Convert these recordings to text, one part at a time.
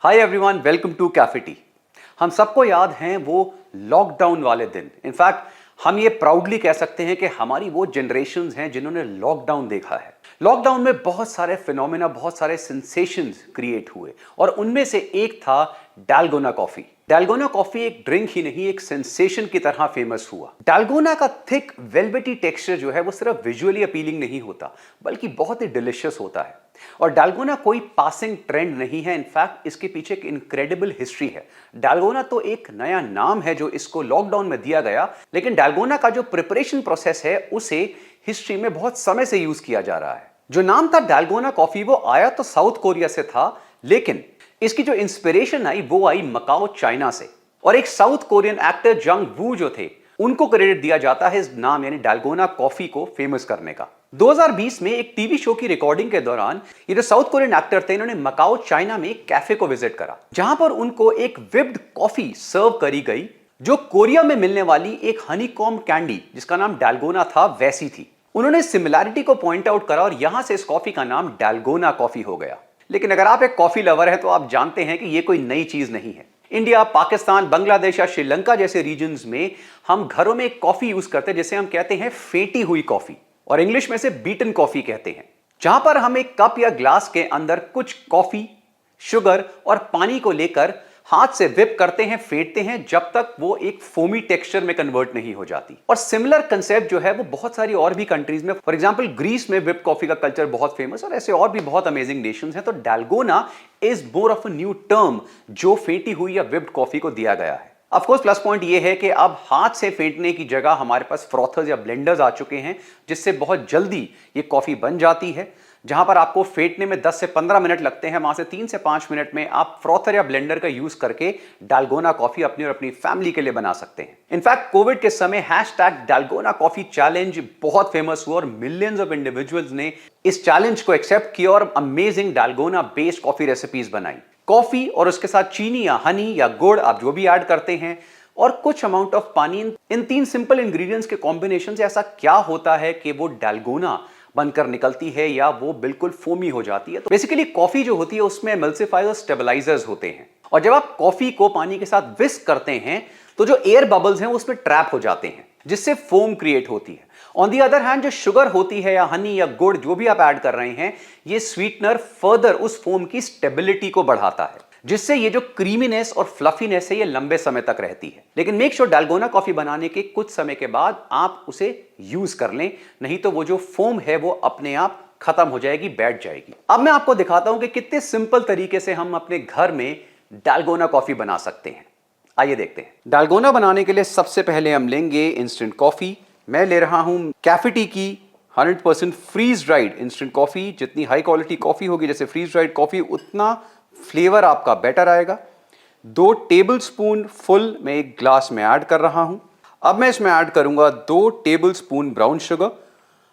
Hi everyone, welcome to cafe tea. हम सबको याद हैं वो लॉकडाउन वाले दिन। इनफैक्ट हम ये प्राउडली कह सकते हैं कि हमारी वो जनरेशन्स हैं जिन्होंने लॉकडाउन देखा है। लॉकडाउन में बहुत सारे फिनोमेना, बहुत सारे सेंसेशंस क्रिएट हुए और उनमें से एक था डालगोना कॉफी। डालगोना कॉफी एक ड्रिंक ही नहीं, एक सेंसेशन की तरह फेमस हुआ। डालगोना का थिक वेलवेटी टेक्सचर जो है वो सिर्फ विजुअली अपीलिंग नहीं होता बल्कि बहुत ही डिलिशियस होता है। और डालगोना कोई पासिंग ट्रेंड नहीं है, इनफैक्ट इसके पीछे एक इनक्रेडिबल हिस्ट्री है। डालगोना तो एक नया नाम है जो इसको लॉकडाउन में दिया गया, लेकिन डालगोना का जो प्रिपरेशन प्रोसेस है उसे हिस्ट्री में बहुत समय से यूज किया जा रहा है। जो नाम था डालगोना कॉफी वो आया तो साउथ कोरिया से था, लेकिन इसकी जो इंस्पिरेशन आई वो आई मकाओ, चाइना से। और एक साउथ कोरियन एक्टर जंग वू जो थे उनको क्रेडिट दिया जाता है इस नाम यानी डालगोना कॉफी को फेमस करने का। 2020 में एक टीवी शो की रिकॉर्डिंग के दौरान ये जो साउथ कोरियन एक्टर थे इन्होंने मकाओ, चाइना में एक कैफे को विजिट करा, जहां पर उनको एक विप्ड कॉफी सर्व करी गई जो कोरिया में मिलने वाली एक हनीकॉम्ब कैंडी जिसका नाम डालगोना था वैसी थी। उन्होंने सिमिलैरिटी को पॉइंट आउट करा और यहां से इस कॉफी का नाम डालगोना कॉफी हो गया। लेकिन अगर आप एक कॉफी लवर हैं तो आप जानते हैं कि यह कोई नई चीज नहीं है। इंडिया, पाकिस्तान, बांग्लादेश या श्रीलंका जैसे रीजन्स में हम घरों में एक कॉफी यूज करते हैं जिसे हम कहते हैं फेंटी हुई कॉफी, और इंग्लिश में से बीटन कॉफी कहते हैं, जहां पर हम एक कप या ग्लास के अंदर कुछ कॉफी, शुगर और पानी को लेकर हाथ से विप करते हैं, फेंटते हैं जब तक वो एक फोमी टेक्सचर में कन्वर्ट नहीं हो जाती। और सिमिलर कंसेप्ट जो है वो बहुत सारी और भी कंट्रीज में, फॉर एग्जांपल ग्रीस में विप कॉफी का कल्चर बहुत फेमस, और ऐसे और भी बहुत अमेजिंग नेशंस हैं। तो dalgona is more of a new term जो फेंटी हुई या विप्ड कॉफी को दिया गया है। ऑफ कोर्स प्लस पॉइंट ये है कि अब हाथ से फेंटने की जगह हमारे पास फ्रॉथर्स या ब्लेंडर्स आ चुके हैं जिससे बहुत जल्दी ये कॉफी बन जाती है। जहां पर आपको फेंटने में 10 से 15 मिनट लगते हैं, वहां से 3 से 5 मिनट में आप फ्रॉथर या ब्लेंडर का यूज करके डालगोना कॉफी अपनी और अपनी फैमिली के लिए बना सकते हैं। इनफैक्ट कोविड के समय #डालगोना कॉफी चैलेंज बहुत फेमस हुआ और मिलियंस ऑफ इंडिविजुअल्स ने इस चैलेंज को एक्सेप्ट किया और amazing dalgona based coffee recipes बनाई। कॉफी और उसके साथ चीनी या हनी या गुड़ आप जो भी ऐड करते हैं और कुछ अमाउंट ऑफ पानी, इन 3 सिंपल इंग्रेडिएंट्स के कॉम्बिनेशन से ऐसा क्या होता है कि वो डालगोना बनकर निकलती है या वो बिल्कुल फोमी हो जाती है। तो बेसिकली कॉफी जो होती है उसमें एमल्सिफायर्स और स्टेबलाइजर्स होते हैं, और जब आप कॉफी को पानी के साथ विस्क करते हैं तो जो एयर बबल्स हैं वो उसमें ट्रैप हो जाते हैं जिससे फोम क्रिएट होती है। ऑन दी अदर हैंड जो शुगर होती है या हनी या गुड़ जो भी आप ऐड कर रहे हैं, ये स्वीटनर फर्दर उस फोम की स्टेबिलिटी को बढ़ाता है जिससे ये जो क्रीमीनेस और फ्लफीनेस है ये लंबे समय तक रहती है। लेकिन मेक श्योर डालगोना कॉफी बनाने के कुछ समय के बाद आप उसे यूज कर लें, नहीं तो वो जो फोम है वो अपने आप खत्म हो जाएगी, बैठ जाएगी। अब मैं आपको दिखाता हूं कि कितने सिंपल तरीके से हम अपने घर में डालगोना कॉफी बना सकते हैं। आइए देखते हैं। डालगोना बनाने के लिए सबसे पहले हम लेंगे इंस्टेंट कॉफी। मैं ले रहा हूं कैफे टी की 100% फ्रीज ड्राइड इंस्टेंट कॉफी। जितनी हाई क्वालिटी कॉफी होगी जैसे फ्रीज ड्राइड कॉफी, उतना फ्लेवर आपका बेटर आएगा। 2 टेबलस्पून फुल मैं एक ग्लास में ऐड कर रहा हूं। अब मैं इसमें ऐड करूंगा 2 टेबलस्पून ब्राउन शुगर।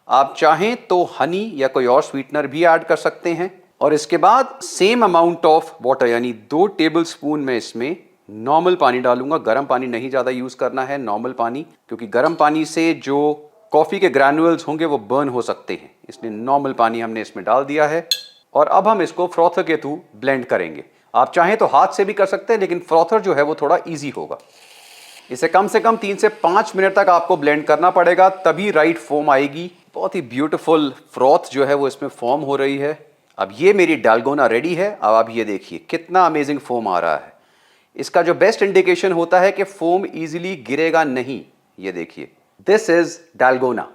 आप चाहें तो हनी या कोई और स्वीटनर भी ऐड कर सकते हैं। और इसके बाद सेम अमाउंट ऑफ वाटर यानी 2 टेबलस्पून में इसमें नॉर्मल पानी डालूंगा। गर्म पानी नहीं ज्यादा यूज करना है, नॉर्मल पानी, क्योंकि गर्म पानी से जो कॉफी के ग्रैन्युअल्स होंगे वो बर्न हो सकते हैं, इसलिए नॉर्मल पानी हमने इसमें डाल दिया है। और अब हम इसको फ्रॉथर के थ्रू ब्लेंड करेंगे। आप चाहें तो हाथ से भी कर सकते हैं, लेकिन फ्रॉथर जो है वो थोड़ा इजी होगा। इसे कम से कम 3 से 5 मिनट तक आपको ब्लेंड करना पड़ेगा, तभी राइट फोम आएगी। बहुत ही ब्यूटीफुल फ्रॉथ जो है वो इसमें फॉर्म हो रही है। अब ये मेरी डालगोना रेडी है। अब आप ये देखिए कितना अमेजिंग फोम आ रहा है। इसका जो बेस्ट इंडिकेशन होता है कि फोम इजीली गिरेगा नहीं, ये देखिए, दिस इज डालगोना।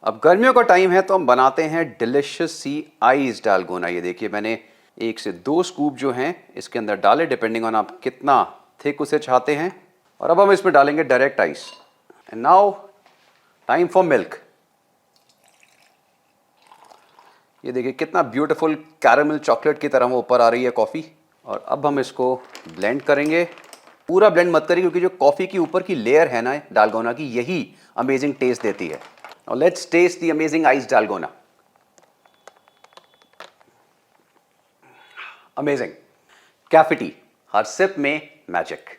अब गर्मियों का टाइम है तो हम बनाते हैं डिलिशियस सी आइस डालगोना। ये देखिए मैंने 1 से 2 स्कूप जो हैं इसके अंदर डाले, डिपेंडिंग ऑन आप कितना थिक उसे चाहते हैं। और अब हम इसमें डालेंगे direct ice. And now time for milk. ये देखिए कितना ब्यूटीफुल कैरामल चॉकलेट की तरह वो ऊपर आ रही है कॉफ़ी। और अब हम इसको ब्लेंड करेंगे। पूरा ब्लेंड मत करिए क्योंकि जो कॉफ़ी की ऊपर की लेयर है ना डालगोना की, यही अमेजिंग टेस्ट देती है। और let's taste the amazing ice dalgona. Amazing cafe tea, हर सिप में मैजिक।